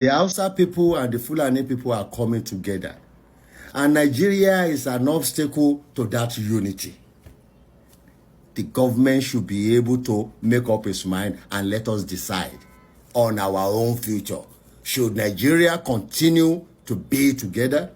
The Hausa people and the Fulani people are coming together. And Nigeria is an obstacle to that unity. The government should be able to make up its mind and let us decide on our own future. Should Nigeria continue to be together?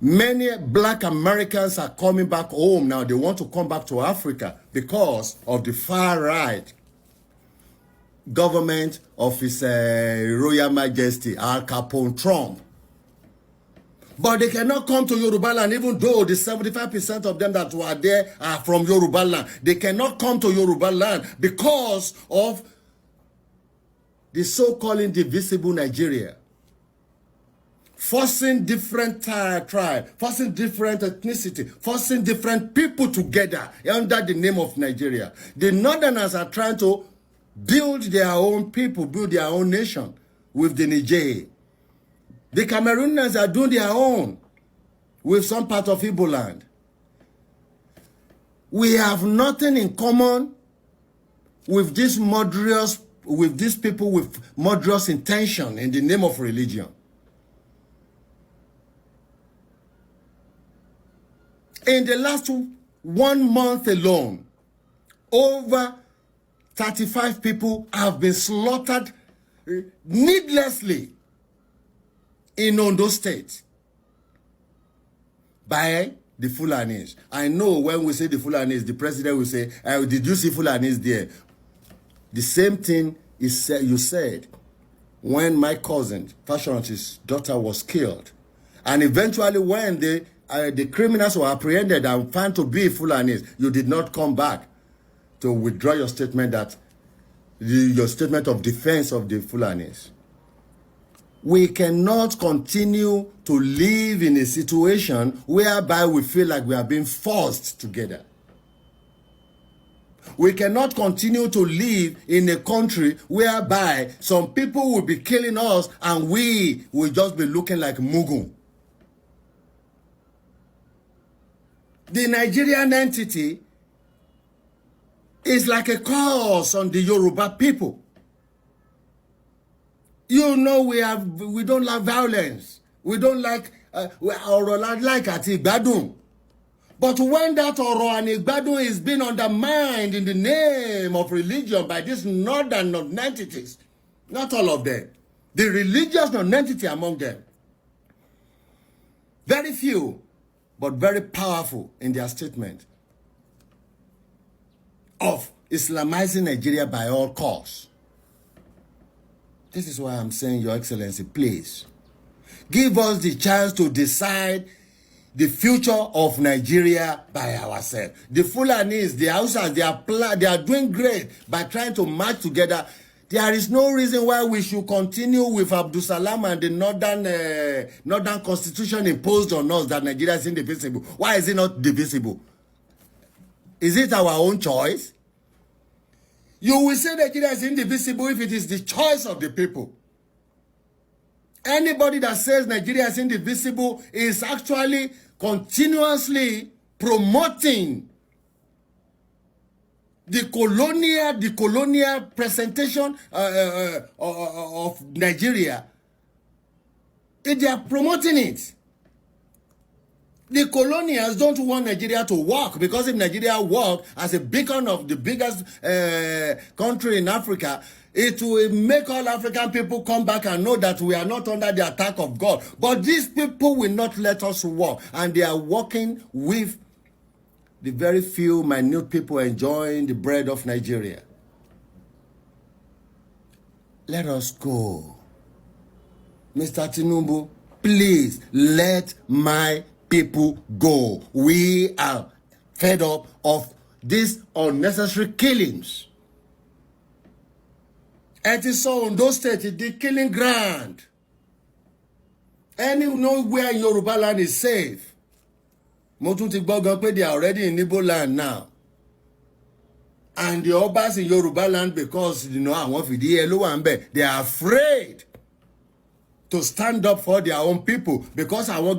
Many black Americans are coming back home now. They want to come back to Africa because of the far right government of His Royal Majesty Al Capone Trump. But they cannot come to Yoruba land, even though the 75% of them that were there are from Yoruba land. They cannot come to Yoruba land because of the so-called indivisible Nigeria. Forcing different tribe, forcing different ethnicity, forcing different people together under the name of Nigeria. The Northerners are trying to build their own people, build their own nation with the Niger. The Cameroonians are doing their own with some part of Igbo land. We have nothing in common with these people with murderous intention in the name of religion. In the last 1 month alone, over 35 people have been slaughtered needlessly in Ondo State by the Fulanis. I know when we say the Fulanis, the president will say, did you see Fulanis there? The same thing is you said when my cousin, Fashion's daughter, was killed. And eventually when the criminals were apprehended and found to be Fulanis, you did not come back to withdraw your statement your statement of defense of the Fulanis. We cannot continue to live in a situation whereby we feel like we are being forced together. We cannot continue to live in a country whereby some people will be killing us and we will just be looking like Mugu. The Nigerian entity is like a curse on the Yoruba people. You know, we don't like violence. We don't like àti ìgbádùn. But when that ọ̀rọ̀ and ìgbádùn is being undermined in the name of religion by these northern non-entities, not all of them, the religious non-entity among them, very few, but very powerful in their statement of Islamizing Nigeria by all costs. This is why I'm saying, Your Excellency, please, give us the chance to decide the future of Nigeria by ourselves. The Fulanis, the Hausas, they are doing great by trying to march together. There is no reason why we should continue with Abdul Salam and the northern constitution imposed on us that Nigeria is indivisible. Why is it not divisible? Is it our own choice? You will say Nigeria is indivisible if it is the choice of the people. Anybody that says Nigeria is indivisible is actually continuously promoting the colonial presentation of Nigeria. They are promoting it. The colonials don't want Nigeria to work, because if Nigeria worked as a beacon of the biggest country in Africa, it will make all African people come back and know that we are not under the attack of God. But these people will not let us work, and they are working with the very few minute people enjoying the bread of Nigeria. Let us go. Mr. Tinubu, please let my people go. We are fed up of these unnecessary killings. It is so in those states, the killing ground. Nowhere in Yoruba land is safe. Mo tún ti gbọ́ gan pé they are already in Igbo land now. And the Obas in Yoruba land, because àwọn fìdí ẹ ló wà ń bẹ̀, they are afraid to stand up for their own people, because àwọn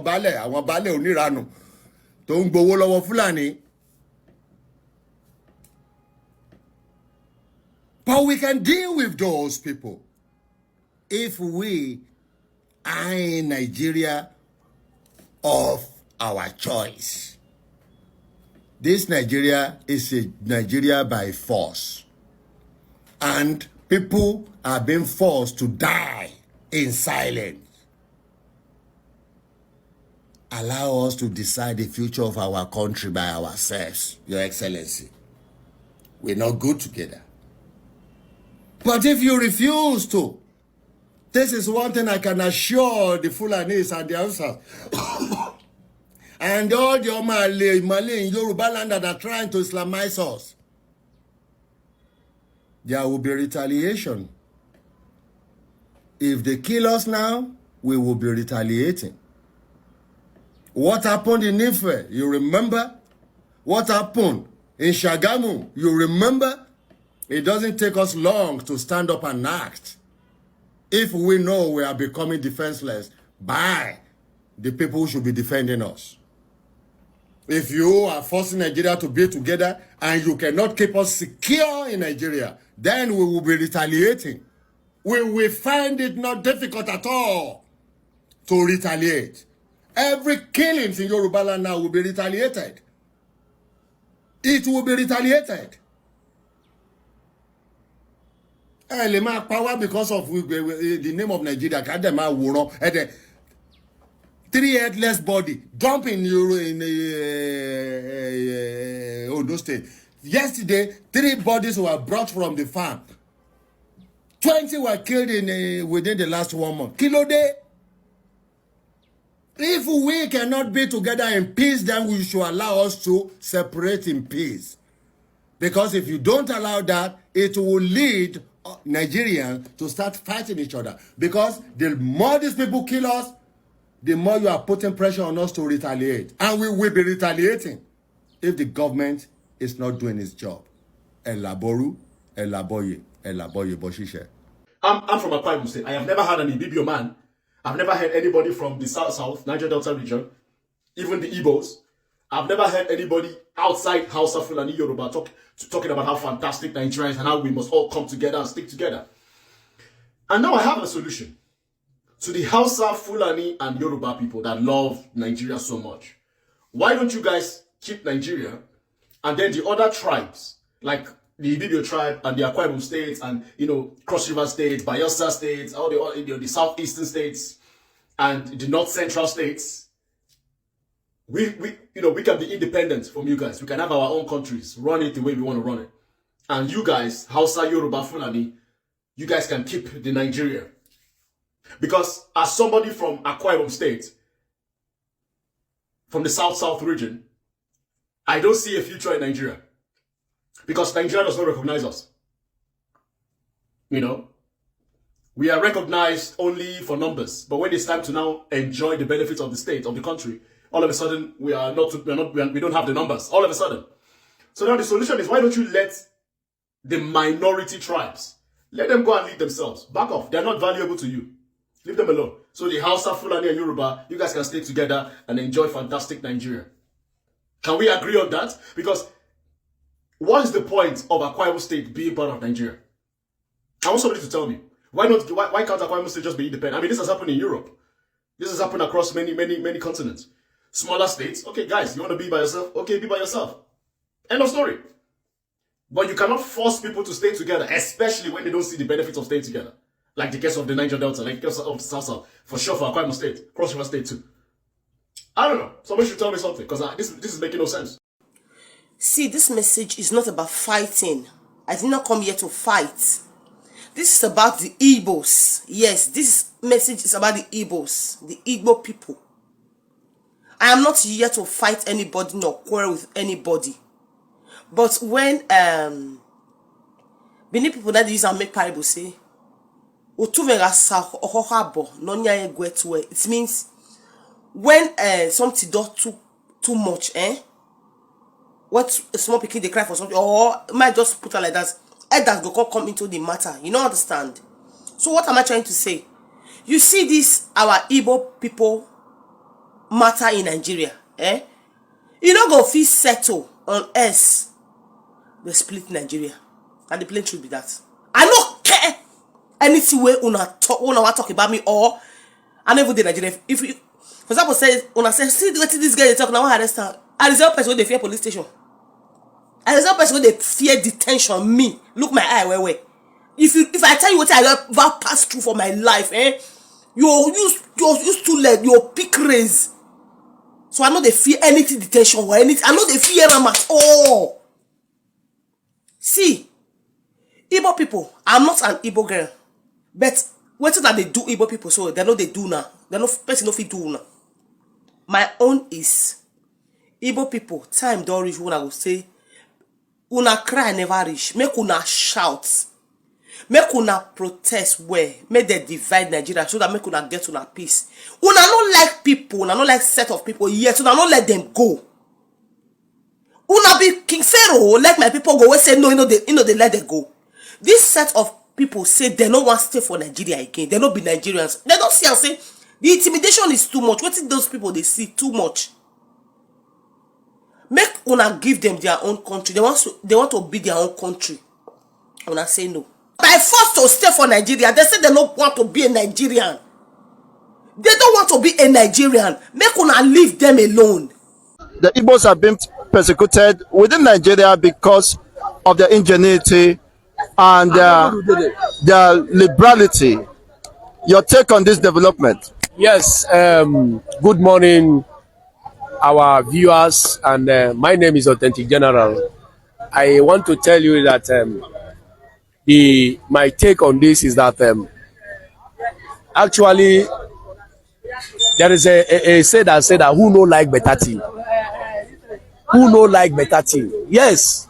baálẹ̀ oníranù tó ń gbowó lọ́wọ́ Fúlàní. But we can deal with those people if we are in Nigeria of our choice. This Nigeria is a Nigeria by force. And people are being forced to die in silence. Allow us to decide the future of our country by ourselves, Your Excellency. We're not good together. But if you refuse to, this is one thing I can assure the Fulanis and the Hausas and all the Malay in Yoruba land that are trying to Islamize us. There will be retaliation. If they kill us now, we will be retaliating. What happened in Ife? You remember? What happened in Shagamu? You remember? It doesn't take us long to stand up and act. If we know we are becoming defenseless by the people who should be defending us. If you are forcing Nigeria to be together and you cannot keep us secure in Nigeria, then we will be retaliating. We will find it not difficult at all to retaliate. Every killing in Yoruba land now will be retaliated. It will be retaliated. Power because of the name of Nigeria. Three headless body dump in Ondo State. Yesterday, 3 bodies were brought from the farm. 20 were killed within the last 1 month. Kilo day. If we cannot be together in peace, then we should allow us to separate in peace. Because if you don't allow that, it will lead Nigerians to start fighting each other. Because the more these people kill us, the more you are putting pressure on us to retaliate. And we will be retaliating if the government is not doing its job. Elaboru, elaboye, elaboye boshishe. I'm from Akwa Ibom State. I have never had an Ibibio man. I've never heard anybody from the South, Niger Delta region, even the Igbos. I've never heard anybody outside Hausa, Fulani, Yoruba talking about how fantastic Nigerians and how we must all come together and stick together. And now I have a solution to the Hausa, Fulani, and Yoruba people that love Nigeria so much. Why don't you guys keep Nigeria and then the other tribes, like the Ibibio tribe and the Akwa Ibom states and, Cross River states, Bayelsa states, all the southeastern states and the north central states, we can be independent from you guys. We can have our own countries, run it the way we want to run it. And you guys, Hausa, Yoruba, Fulani, you guys can keep the Nigeria. Because as somebody from Akwa Ibom State, from the South region, I don't see a future in Nigeria. Because Nigeria does not recognize us. We are recognized only for numbers. But when it's time to now enjoy the benefits of the state, of the country, all of a sudden we don't have the numbers. All of a sudden. So now the solution is, why don't you let the minority tribes, let them go and lead themselves. Back off. They're not valuable to you. Leave them alone. So the Hausa, Fulani, and Yoruba, you guys can stay together and enjoy fantastic Nigeria. Can we agree on that? Because what is the point of Akwa Ibom State being part of Nigeria? I want somebody to tell me. Why can't Akwa Ibom State just be independent? I mean, this has happened in Europe. This has happened across many continents. Smaller states. Okay, guys, you want to be by yourself? Okay, be by yourself. End of story. But you cannot force people to stay together, especially when they don't see the benefits of staying together. Like the case of the Niger Delta, like the case of the South. For sure, for Akwa Ibom State. Cross River State too. I don't know. Somebody should tell me something, because this is making no sense. See, this message is not about fighting. I did not come here to fight. This is about the Igbos. Yes, this message is about the Igbos, the Igbo people. I am not here to fight anybody nor quarrel with anybody. But when many people that use and make parable say, it means when something does too much, what small pikin they cry for something, or might just put it like that, elders go come into the matter. You don't understand. So what am I trying to say? You see this, our Igbo people matter in Nigeria, you don't go feel settle on us. We split Nigeria, and the plain truth be that. anything way una want talk about me, or I never did Nigeria. If you, for example, say una say, see what this guy they talk now, arrest her. I result person they fear police station. I result person they fear detention. Me, look my eye where. If I tell you what I ever passed through for my life, you used to let your pick raise. So I know they fear anything detention or anything. I know they fear them at all. See, Igbo people, I'm not an Igbo girl, but what is that they do Igbo people so they know they do now. They know person no fit do now. My own is Igbo people. Time don't reach when I will say, una cry never reach. Make una shout. Make una protest where make they divide Nigeria so that make una get una peace. Una not like people, una not like set of people yet, una not let them go. Una be King Pharaoh, let my people go. We say no, they let them go. This set of people say they don't want to stay for Nigeria again. They don't be Nigerians. They don't see and say the intimidation is too much. What is those people they see too much? Make una give them their own country. They want to be their own country. Una say no. By force to stay for Nigeria, they say they don't want to be a Nigerian. They don't want to be a Nigerian. Make una leave them alone. The Igbos have been persecuted within Nigeria because of their ingenuity and their liberality. Your take on this development? Yes, good morning, our viewers, and my name is Authentic General. I want to tell you that my take on this is that actually there is a say that who no like better thing, who no like better thing. Yes,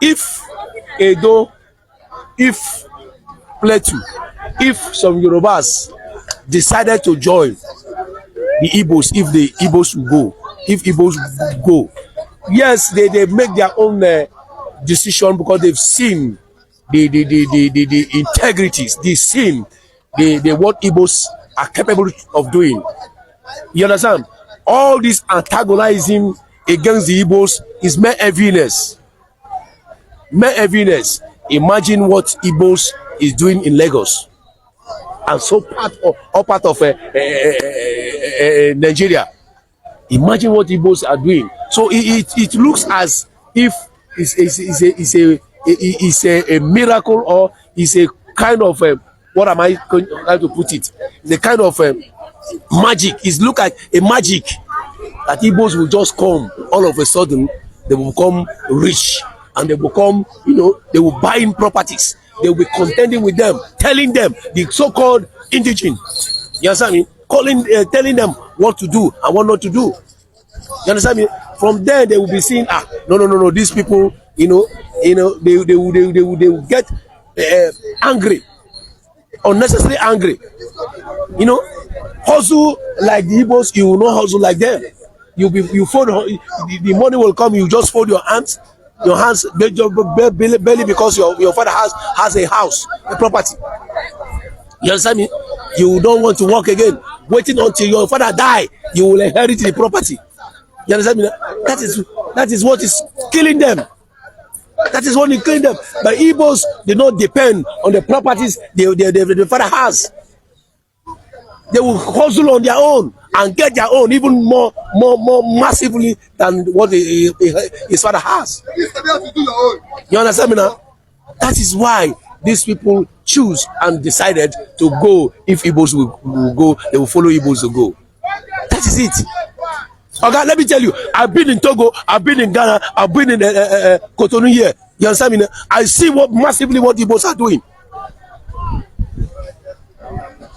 if Edo, if Plateau, if some Yorubas decided to join the Igbos, if the Igbos will go, if Igbos go, yes, they make their own decision because they've seen the integrities, they've seen the what Igbos are capable of doing. You understand? All this antagonizing against the Igbos is mere heaviness. Mere heaviness. Imagine what Igbos is doing in Lagos, and so part of Nigeria. Imagine what Igbos are doing. So it looks as if it's a miracle, or it's a kind of what am I going to put it? The kind of magic. It looks like a magic that Igbos will just come all of a sudden. They will become rich, and they become, they will buy in properties. They will be contending with them, telling them, the so-called indigenous, you understand me? Telling them what to do and what not to do. You understand me? From there, they will be saying, no, these people, they will get angry, unnecessarily angry. Hustle like the Igbos, you will not hustle like them. You fold the money will come. You just fold your hands barely because your father has a house, a property. You understand me? You don't want to work again. Waiting until your father die, you will inherit the property. You understand me? That is what is killing them. That is what is killing them. But Igbos, they don't depend on the properties the father has. They will hustle on their own and get their own even more massively than what his father has. You understand me now? That is why these people choose and decided to go. If Igbos will go, they will follow Igbos to go. That is it. Okay, let me tell you, I've been in Togo, I've been in Ghana, I've been in Cotonou here. You understand me now? I see massively what Igbos are doing.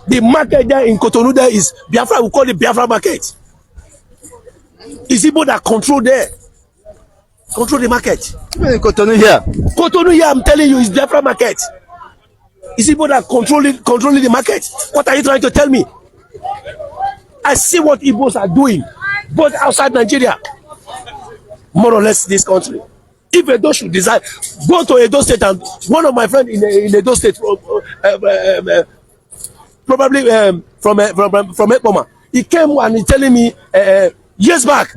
The market there in Cotonou there is Biafra. We call it Biafra market. It's Igbo that control the market. In Cotonou here. Cotonou here, I'm telling you, is Biafra market. It's Igbo that controlling the market. What are you trying to tell me? I see what Igbos are doing, both outside Nigeria, more or less this country. If Edo should decide, go to Edo State, and one of my friends in Edo State, probably from Ekpoma, he came and he's telling me years back.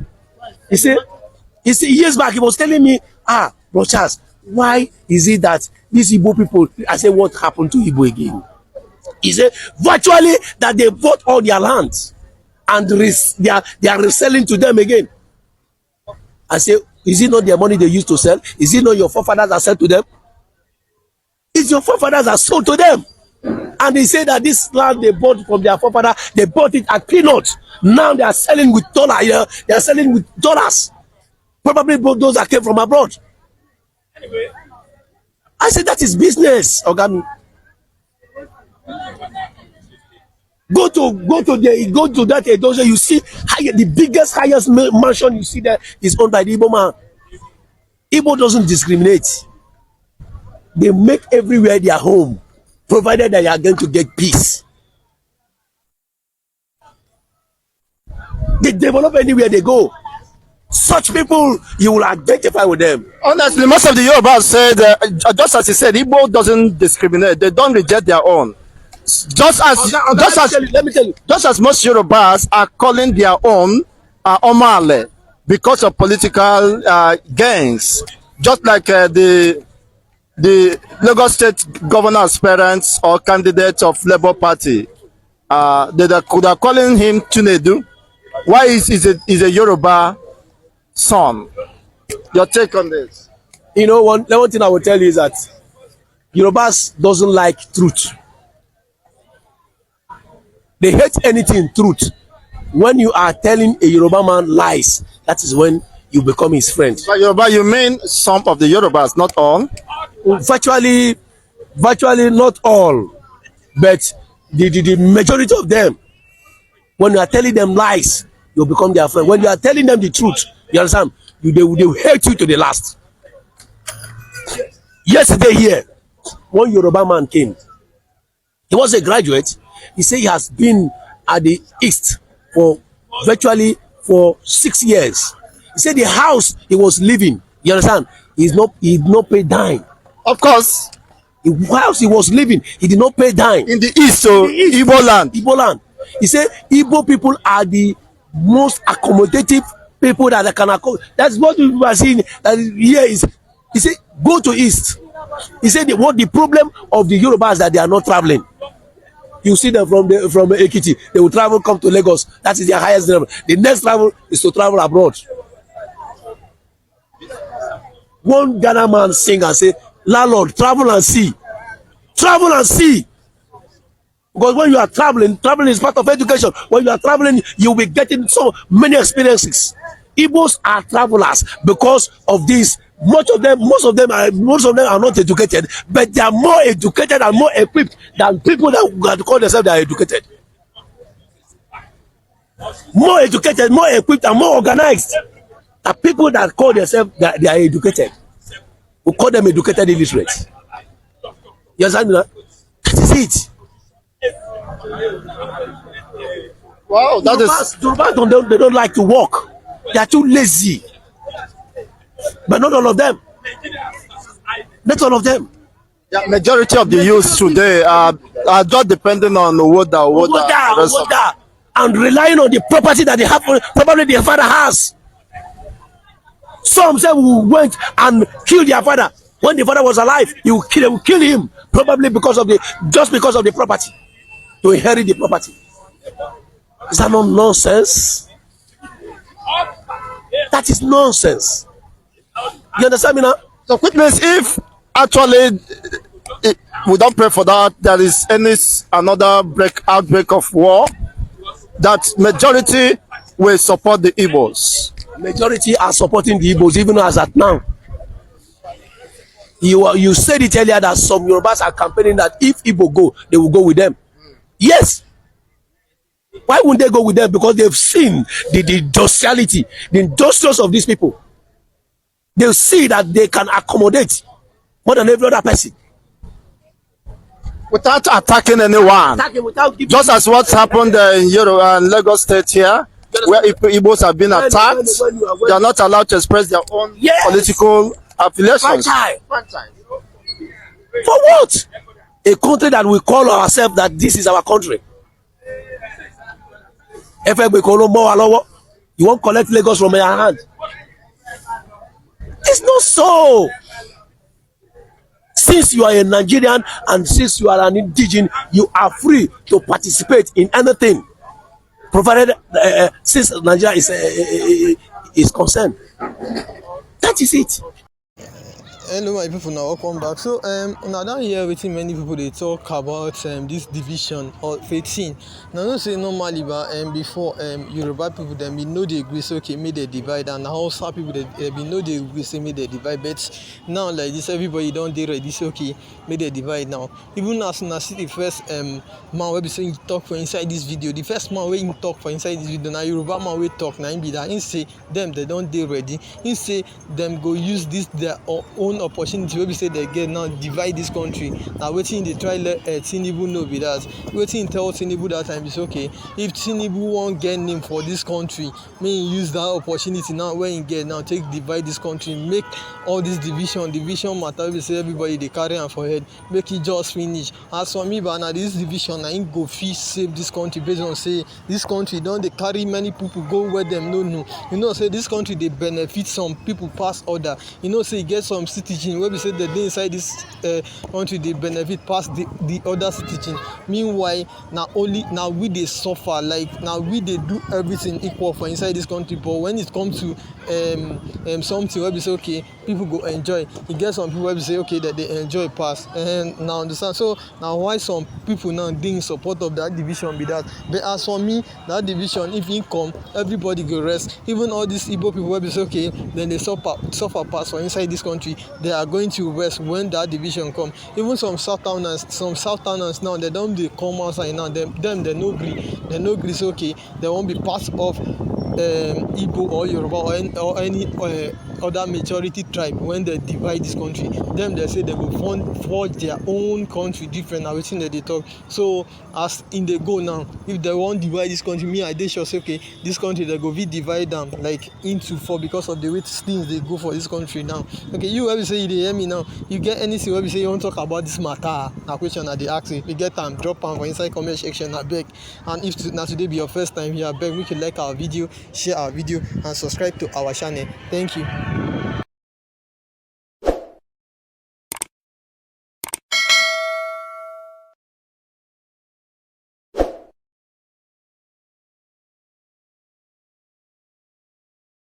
He said years back he was telling me, Bro Charles, why is it that these Igbo people, I say, what happened to Igbo again? He said, virtually that they bought all their lands and they are reselling to them again. I say, is it not their money they used to sell? Is it not your forefathers that sell to them? It's your forefathers that sold to them. And they say that this land they bought from their forefather, they bought it at peanuts. Now they are selling with dollars. They are selling with dollars. Probably those that came from abroad. Anyway, I said that is business, Ogami. Go to that Edoze, you see the biggest, highest mansion you see there is owned by the Igbo man. Igbo doesn't discriminate. They make everywhere their home, provided that you are going to get peace. They develop anywhere they go. Such people, you will identify with them. Honestly, most of the Yorubas said, just as he said, Igbo doesn't discriminate. They don't reject their own. Just as most Yorubas are calling their own Omale because of political gains. Just like the Lagos State governor's parents or candidates of Labour Party, they are calling him Tunedu. Why is a Yoruba son? Your take on this? You know, one thing I will tell you is that Yorubas doesn't like truth. They hate anything truth. When you are telling a Yoruba man lies, that is when you become his friend. By Yoruba, you mean some of the Yorubas, not all? Virtually not all, but the majority of them. When you are telling them lies, you become their friend. When you are telling them the truth, you understand? They will hate you to the last. Yesterday here, one Yoruba man came. He was a graduate. He said he has been at the East for virtually 6 years. He said the house he was living, you understand, he did not pay dime. Of course. The house he was living, he did not pay dime. In the East, so Igbo land. Igbo land. He said Igbo people are the most accommodative people that can accommodate. That's what we are seeing. Here is, he said, go to East. He said what the problem of the Yorubas is that they are not traveling. You see them from Ekiti, they will travel, come to Lagos. That is their highest level. The next travel is to travel abroad. One Ghana man sing and say, landlord, travel and see. Travel and see. Because when you are traveling is part of education. When you are traveling, you will be getting so many experiences. Igbos are travelers because of this. Most of them are not educated, but they are more educated and more equipped than people that call themselves they are educated. More educated, more equipped, and more organized than people that call themselves that they are educated. We call them educated illiterates. You understand that? That is it. Wow, that Yorubas they don't like to work. They are too lazy. But not all of them. Not all of them. Yeah, majority of the youth today are just depending on water, and relying on the property that they have, probably their father has. Some say we went and killed their father when the father was alive. They will kill him, probably because of the property, to inherit the property. Is that not nonsense? That is nonsense. You understand me now? So, which means if actually we don't pray for that, there is another outbreak of war, that majority will support the Igbos. Majority are supporting the Igbos even as at now. You said it earlier that some Yorubas are campaigning that if Igbo go, they will go with them. Yes. Why wouldn't they go with them? Because they've seen the docility, the industrious of these people. They'll see that they can accommodate more than every other person. Without attacking anyone. Just as what's happened in Lagos State here, where Igbos have been attacked, they are not allowed to express their own political affiliations. For what? A country that we call ourselves that this is our country. If you won't collect Lagos from your hand. It's not so. since you are a Nigerian and since you are an indigenous, you are free to participate in anything, provided since Nigeria is concerned. That is it. Hello my people, now welcome back. So now down here wetin many people they talk about this division or 18. Now no say normally but before Yoruba people dem be know dey agree say okay make they divide, and Hausa people they be know dey agree say make they divide, but now like this everybody don dey ready say okay make they divide now. Even as una see the first man wey be say him talk for inside this video, the first man wey him talk for inside this video na Yoruba man wey talk na him be that. Him say dem they don dey ready. Him say dem go use this their own opportunity wey be say they get now divide this country. Na wetin dey try let Tinubu know be that. Wetin him tell Tinubu that time be say okay, if Tinubu wan get name for this country, make him use that opportunity now wey him get now take divide this country, make all this division matter wey be say everybody dey carry am for head, make e just finish. As for me but na this division na him go fit save this country, based on say this country don dey carry many people go where dem no know. You know say this country dey benefit some people pass other. You know say e get some citizens wey be say dem dey inside this country dey benefit pass the other citizens. Meanwhile na we dey suffer, like na we dey do everything equal for inside this country, but when it come to something wey be say okay people go enjoy, e get some people wey be say okay that they enjoy pass, and now understand. So na why some people now dey in support of that division be that. But as for me, that division if e come, everybody go rest. Even all these Igbo people wey be say okay then they suffer pass for inside this country, they are going to rest when that division come. Even some Southerners now they don dey come outside now, them they no gree say okay they won't be part of Igbo or Yoruba or any other majority tribe. When they divide this country, them they say they go forge their own country different. Na wetin they talk. So as in they go now, if they wan divide this country, me I dey sure say okay this country they go fit divide them like into 4 because of the way things they go for this country now. Okay, you wey be say you dey hear me now, you get anything wey be say you wan talk about this matter, na question I dey ask you. If you get am, drop am for inside comment section abeg. And if na today be your first time here, abeg make you like our video, share our video and subscribe to our channel. Thank you.